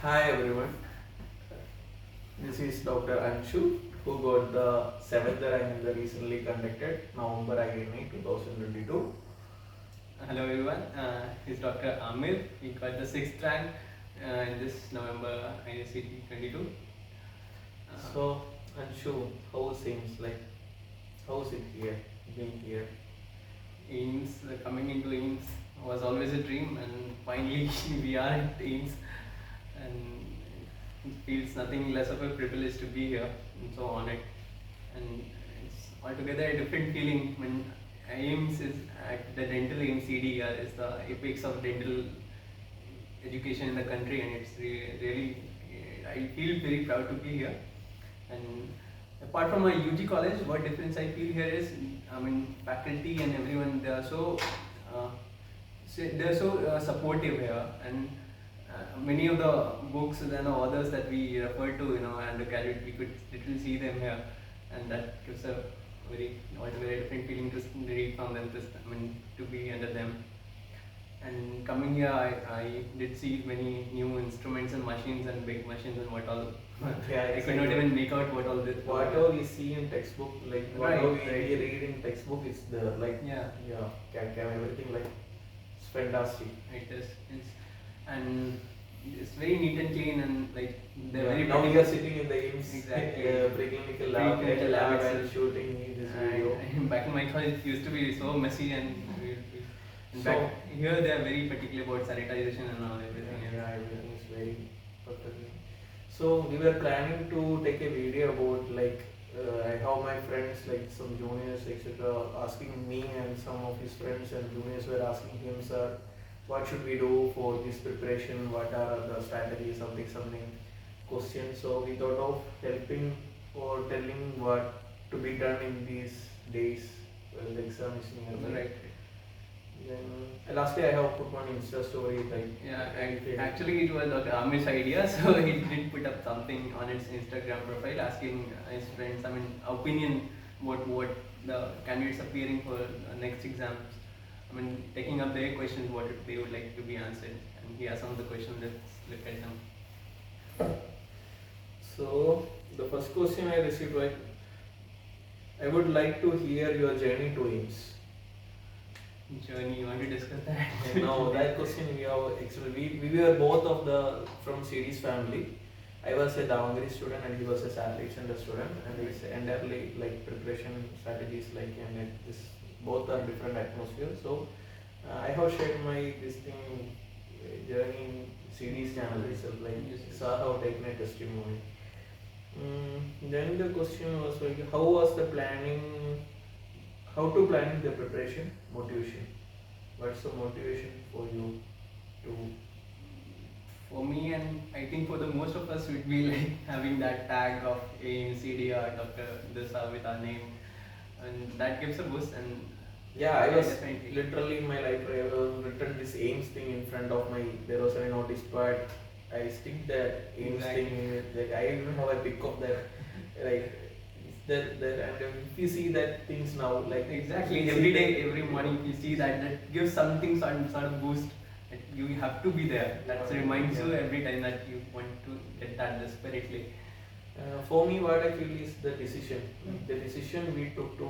Hi everyone, this is Dr. Anshu who got the 7th rank in the recently conducted November INI 2022. Hello everyone, it's Dr. Ameer. He got the 6th rank in this November INICET 22. So Anshu, how seems like, how's it here, being here? AIMS, coming into AIMS was always a dream, and finally we are at AIMS, and it feels nothing less of a privilege to be here. I'm so honored, and it's altogether a different feeling when AIMS is at the dental AIMS CDER is the apex of dental education in the country, and it's really I feel very proud to be here. And apart from my UG college, what difference I feel here is, I mean, faculty and everyone, uh, they are so supportive here, and many of the books and authors that we refer to, undergraduate, we could literally see them here, and that gives a very altogether different feeling to read from them. To be under them. And coming here, I did see many new instruments and machines and big machines and what all. Yeah, I could not even make out what all this. Whatever we see in textbook, like whatever Right. we read in textbook is there, like Yeah, CAD, everything, like it's fantastic. it is. And it's very neat and clean, and like they're very. Now we are sitting in the IMSS Exactly. preclinical lab, Preclinical lab and itself. shooting this video. And back in my college, it used to be so messy, and So- back here they are very particular about sanitization and all everything. Yeah, everything is very perfect. So we were planning to take a video about like how my friends, like some juniors, etc., asking me, and some of his friends and juniors were asking him, sir, what should we do for this preparation? What are the strategies? Something questions. So we thought of helping or telling what to be done in these days when the exam is nearby. Right. Then last day I have put one Insta story like Actually it was Dr. Amir's idea, so he did put up something on his Instagram profile asking his friends, opinion about what the candidates appearing for next exams. Taking up their questions, what they would like to be answered, and he has some of the questions. Let's look at them. So the first question I received was, I would like to hear your journey to IMSS. Journey, you want to discuss that? No, that question we have actually we were both of the from series family. I was a Davangere student and he was a satellite center student, and it's entirely like preparation strategies and this both are different atmospheres. So I have shared my this thing journey in series channel itself, like saw how taken a testimony. Then the question was like, how was the planning? How to planning the preparation? Motivation. What's the motivation for you to? For me, and I think for the most of us, would be like having that tag of AIM, CDR, Dr. This with our name, and that gives a boost. And Yeah, I was definitely. literally in my library. I was written this AIMS thing in front of my. There was a notice board. I stick that AIMS thing in it. Like I even have a pic of that. Like that and if you see that things now, like Exactly, every day, every morning, you see that gives something sort of boost. That you have to be there. That reminds you every time that you want to get that desperately. For me, what I feel is the decision. The decision we took to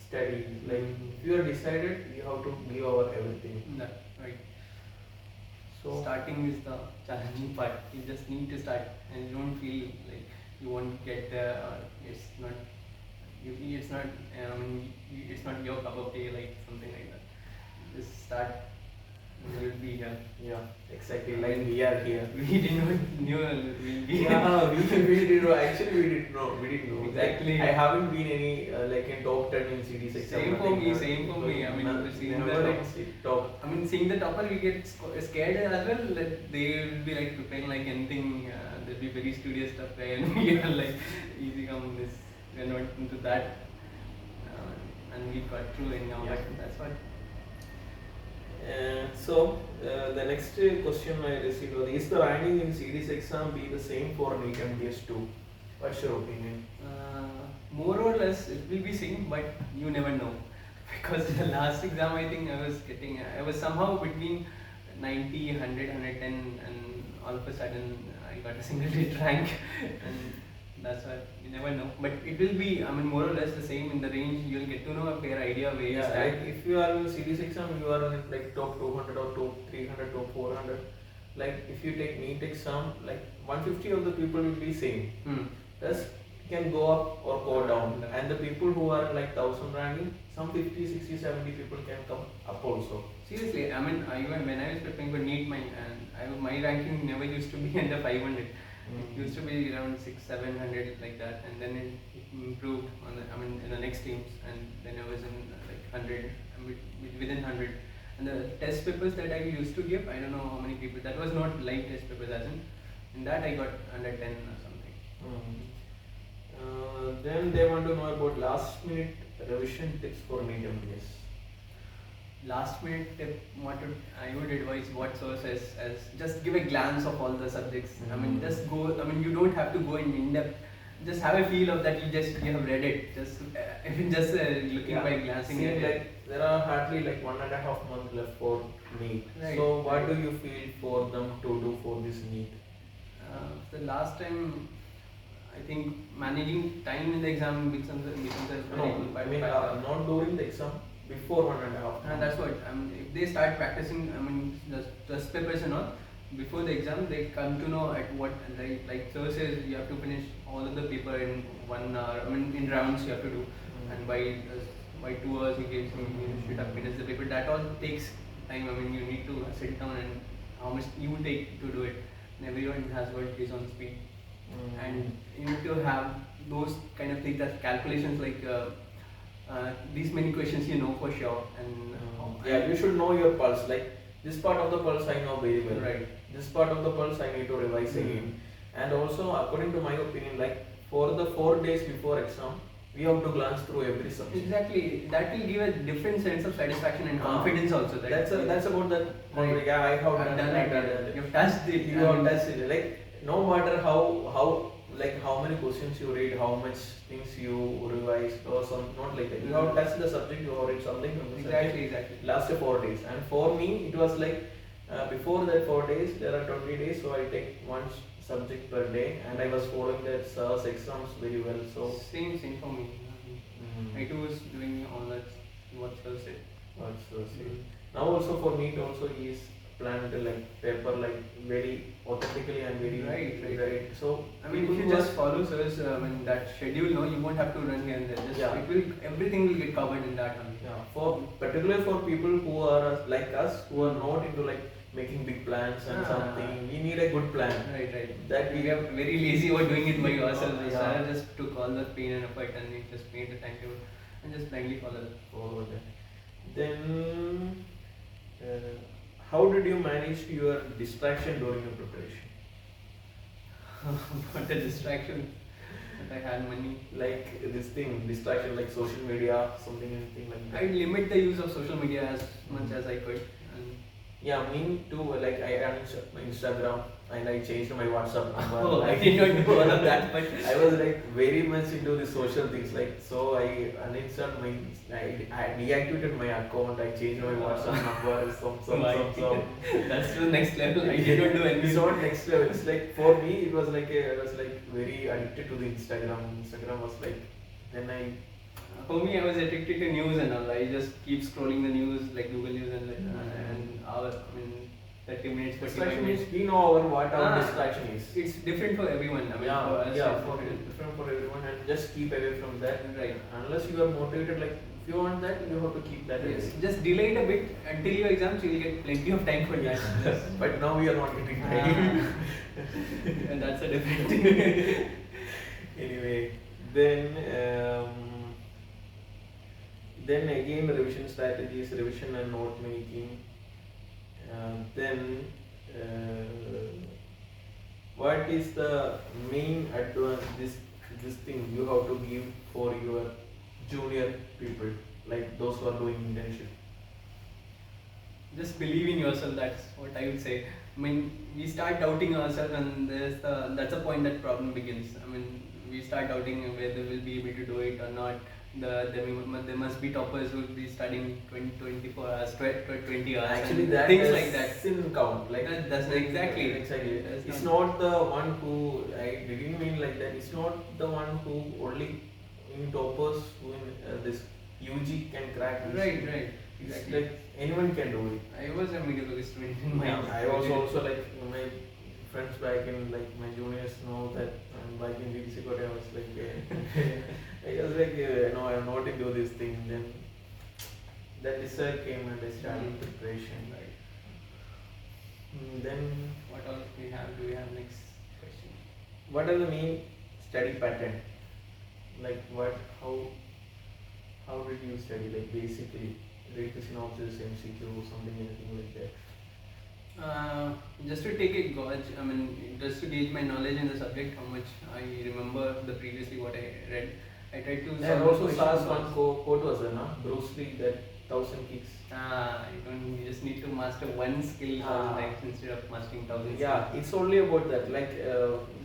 study. Like if you are decided, you have to give our everything. That, right. So Starting is the challenging part. You just need to start, and you don't feel like you won't get there, or it's not. It's not. It's not your cup of tea, like something like that. Just start. You will be here. yeah, exactly. Like we are here. We didn't know we'll be. Yeah, we didn't know. Actually, we didn't know. We didn't know. Exactly. Like, I haven't been any like in top 10 in CDs exam. Same for me. Same for me. Seeing the top. seeing the topper, we get scared as well. Like, they will be like preparing like anything. They'll be very studious stuff, and we are like easy come this. We are not into that, and we got through anyhow. Yeah. But that's what. So the next question I received was, is the ranking in series exam be the same for NEET and PS2? What's your opinion? More or less, it will be same, but you never know. Because the last exam, I think I was somehow between 90, 100, 110, and all of a sudden I got a single digit rank, and that's why you never know. But it will be, I mean, more or less the same in the range. You'll get to know a fair idea where you Yeah, stand. like if you are in series exam, you are in like top 200 or top 300, top 400. Like if you take NEET exam, like 150 of the people will be same. Thus can go up or go down. And the people who are like 1000 ranking, some 50, 60, 70 people can come up also. Seriously, I mean, when I was preparing for NEET, my ranking never used to be under 500. It used to be around 600, 700 like that, and then it improved in the next teams, and then I was in like 100, within 100. And the test papers that I used to give, I don't know how many people. That was not live test papers, as in that I got under 10 or something. Then they want to know about last minute revision tips for neetmds. Last minute tip, I would advise what source as just give a glance of all the subjects. I mean, just go. I mean, you don't have to go in depth. Just have a feel of that you have read it. Just looking by glancing at it. Like there are hardly like 1.5 months left for NEET. Right. So what do you feel for them to do for this NEET? The last time, I think managing time in the exam becomes a very I mean, not during the exam, before 1.5 months. And that's what, if they start practicing, the test papers and all, before the exam, they come to know at what, like sir says, you have to finish all of the paper in 1 hour, in rounds you have to do. And by 2 hours, you should have finished the paper. That all takes time. You need to sit down and how much you take to do it. And everyone has what is on speed. And you need to have those kind of things, that calculations like these many questions you know for sure. And you should know your pulse. Like this part of the pulse I know very well. Right. This part of the pulse I need to revise again. And also, according to my opinion, like for the 4 days before exam, we have to glance through every subject. Exactly. That will give a different sense of satisfaction and confidence also. That's about that. Right. Yeah, I have done it. You've touched it. You have touched it. Like no matter how many questions you read, how much things you revise, or some not like that. You have touched the subject. You have read something from the subject. Exactly. Last 4 days, and for me it was like before that 4 days there are 20 days, so I take one subject per day, and I was following that SIR's exams very well. So same for me. I too was doing all that. What SIR said. Now also for me, it also is planned like paper like very authentically and very right. So if you just follow SIR's that schedule, you won't have to run here and there. Everything will get covered in that one. Yeah. Particularly for people who are like us, who are not into like making big plans and something, we need a good plan. Right. That we are very lazy about doing it by ourselves. I just took all the pain and effort and we just made the timetable and just blindly follow that. Then, how did you manage your distraction during your preparation? What a distraction! That I had money. Like this thing, distraction like social media, anything like that. I limit the use of social media as much as I could. Yeah, me too. Like I uninstalled my Instagram and I changed my WhatsApp number. Oh, I did not do all of that, but I was like very much into the social things. Like so, I uninstalled I deactivated my account. I changed my WhatsApp number. Some. That's the next level. I did not do anything. It's not next level. It's like for me, it was like I was like very addicted to the Instagram. Instagram was like then I. For me, I was addicted to news and all. I just keep scrolling the news like Google News and 30 minutes, 45 minutes. We know what our distraction is. It's different for everyone. Different for everyone, and just keep away from that. Right. Unless you are motivated, like if you want that, you have to keep that. Yes. Just delay it a bit until your exams. You will get plenty of time for that. But now we are not getting time. And that's a different thing. Anyway, then again revision strategies, revision and note making. What is the main advice this thing you have to give for your junior people, like those who are doing internship? Just believe in yourself. That's what I would say. We start doubting ourselves, and that's the point that problem begins. We start doubting whether we'll be able to do it or not. there must be toppers who will be studying 24 hours, 20 hours. Actually, and that things like that. doesn't count. Like That doesn't exactly. Exactly. That's It's not the one who I didn't mean like that. It's not the one who only in toppers who in this UG can crack this. Right, right. It's Exactly. like anyone can do it. I was a medical student in my. I was also like my friends back in like my juniors know that back in VDC Kote I was like I was like no, I'm not into this thing. Then that result came and I started preparation. Right. Then What else we have? Do we have next question? what are the main study pattern? Like what how did you study? Like basically read the synopsis, MCQ, something anything like that. Just to take a gauge, I mean, just to gauge my knowledge in the subject, how much I remember the previously what I read. I tried to. And also SARS one quote was there, no? Bruce Lee, that 1,000 kicks. You just need to master one skill 1,000 times instead of mastering 1,000 Yeah, it's only about that. Like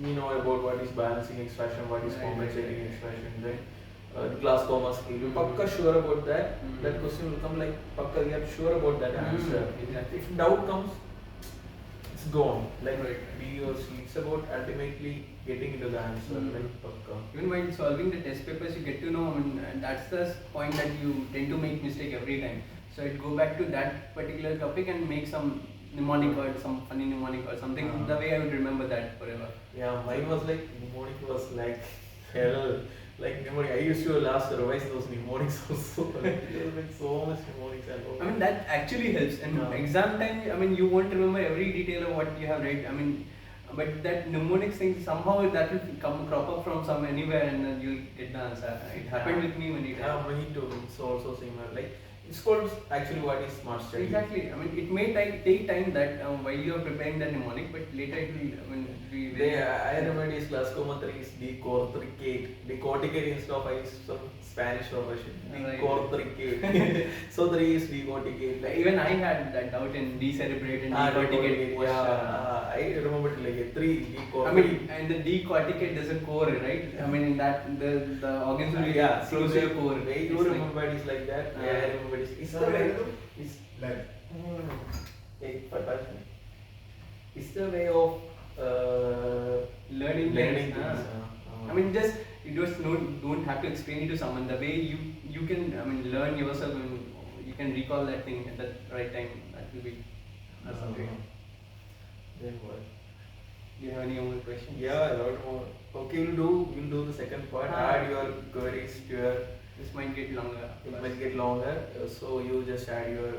we know about what is balancing extraction, what is Right, compensating right. extraction, then glass Thomas skill. You're pakka sure about that. That question will come like pakka. We are sure about that answer. Exactly. If doubt comes, it's gone. Like Right. B or C. It's about ultimately getting into the answer. Like pakka. Even while solving the test papers, you get to know, I mean, that's the point that you tend to make mistake every time. So I'd go back to that particular topic and make some mnemonic or some funny mnemonic or something. The way I would remember that forever. Yeah, mine was like mnemonic was like hell. Like mnemonic, I used to last revise those mnemonics also. Like, there was like so much mnemonics and all. I mean, that actually helps. And exam time, I mean, you won't remember every detail of what you have read. I mean, but that mnemonics thing, somehow that will crop up from some anywhere and then you'll get the answer. It happened with me many times. Yeah, me too. It's also similar. Like, it's called actually what is smart study. Exactly. I mean, it may take time that while you are preparing that mnemonic, but later it will. I mean, be very. I remember this class coma 3 is decorticate. Decorticate instead of I used some Spanish version. Right. Decorticate. So 3 is decorticate. Like, Even I had that doubt in decorticate and decorticate. Yeah, I remember it like a 3 decorticate. I mean, and the decorticate there's a core, right? I mean, in that the organs will be close to your core. Way you remember it is like that. Yeah, I remember it. It's the way. It's Like, it's the way of learning things. things. I mean, just you just don't have to explain it to someone. The way you can, I mean, learn yourself and you can recall that thing at the right time. That will be something. Then what? Do you have any more questions? Yeah, a lot more. Okay, we'll do the second part. Add your queries to your. This might get longer. It might get longer, so you just add your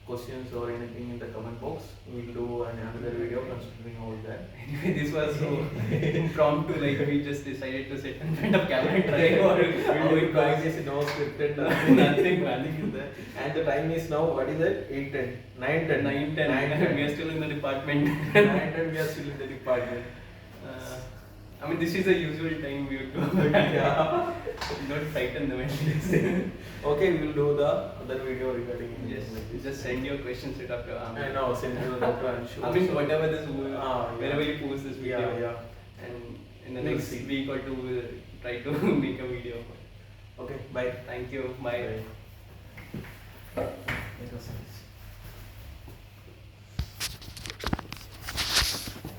questions or anything in the comment box. We'll do another video considering all that. Anyway, this was so impromptu. Like we just decided to sit in front of camera and try or How it goes is no scripted, nothing planning is there. And the time is now, what is it? 8:10, 9:10. 9:10. We are still in the department. 9:10 we are still in the department. I mean, this is the usual time we would go. Yeah. Don't frighten them at least. Okay, we will do the other video regarding Just send your questions to Dr. Ameer. I know, send to Dr. Anshu. I mean, whatever this yeah. wherever you post this video. Yeah. And in the We'll next see. week or two, we'll try to make a video. Okay, bye. Thank you. Bye. Bye. It was nice.